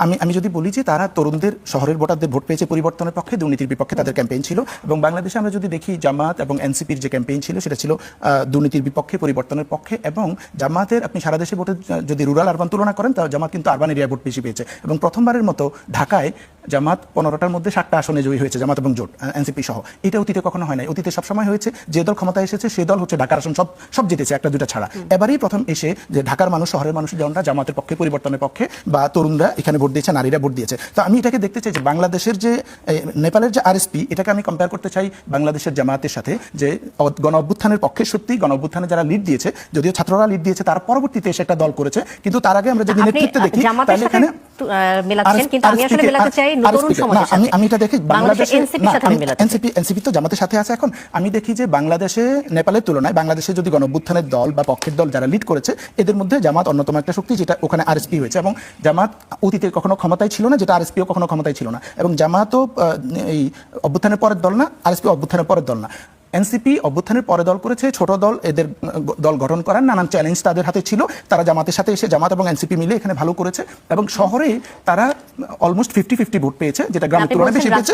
আমি যদি বলি যে তারা তরুণদের শহরের ভোটারদের ভোট পেয়েছে পরিবর্তনের পক্ষে, দুর্নীতির বিপক্ষে তাদের ক্যাম্পেইন ছিল। এবং বাংলাদেশে আমরা যদি দেখি জামাত এবং এনসিপির যে ক্যাম্পেইন ছিল সেটা ছিল দুর্নীতির বিপক্ষে, পরিবর্তনের পক্ষে। এবং জামাতের আপনি সারা দেশে ভোটে যদি রুরাল আরবান তুলনা করেন তাহলে জামাত কিন্তু আরবান এরিয়ায় ভোট বেশি পেয়েছে। এবং প্রথমবারের মতো ঢাকায় জামাত 15টার মধ্যে 7টা আসনে জয়ী হয়েছে, জামাত এবং জোট এনসিপি সহ। এটা অতীতে কখনো হয় নাই। অতীতে সবসময় হয়েছে যে দল ক্ষমতায় এসেছে সে দল হচ্ছে ঢাকার আসন সব জিতেছে, একটা দুটা ছাড়া। এবারেই প্রথম এসে যে ঢাকার মানুষ, শহরের মানুষ জনরা জামাতের পক্ষে, পরিবর্তনের পক্ষে, বা তরুণরা এখানে ভোট দিয়েছে, নারীরা ভোট দিয়েছে। তো আমি এটাকে দেখতে চাই যে বাংলাদেশের যে নেপালের যে আরএসপি, এটাকে আমি কম্পেয়ার করতে চাই বাংলাদেশের জামাতের সাথে। যে গণ অভ্যুত্থানের পক্ষে সত্যি গণ অভ্যুত্থানে যারা লিড দিয়েছে, যদিও ছাত্ররা লিড দিয়েছে, তার পরবর্তীতে এসে একটা দল করেছে, কিন্তু তার আগে আমরা যদি নেতৃত্ব দেখি তাহলে এখানে আমি এটা দেখি বাংলাদেশে এনসিপি তো জামাতের সাথে আছে। এখন আমি দেখি যে বাংলাদেশে নেপালের তুলনায় বাংলাদেশে যদি গণ অভ্যুত্থানের দল বা পক্ষের দল যারা লিড করেছে, এদের মধ্যে জামাত অন্যতম একটা শক্তি, যেটা ওখানে আরএসপি হয়েছে। এবং জামাত অতীতে কখনো ক্ষমতায় ছিল না, যেটা আরএসপিও কখনো ক্ষমতায় ছিল না। এবং জামাতও এই অভ্যুত্থানের পরের দল না, আরএসপি অভ্যুত্থানের পরের দল না। এনসিপি অভ্যুত্থানের পরে দল করেছে, ছোট দল, এদের দল গঠন করার নানান চ্যালেঞ্জ তাদের হাতে ছিল। তারা জামাতের সাথে এসে জামাত এবং এনসিপি মিলে এখানে ভালো করেছে এবং শহরে তারা অলমোস্ট 50-50 ভোট পেয়েছে, যেটা গ্রামের তুলনায় বেশি পেয়েছে।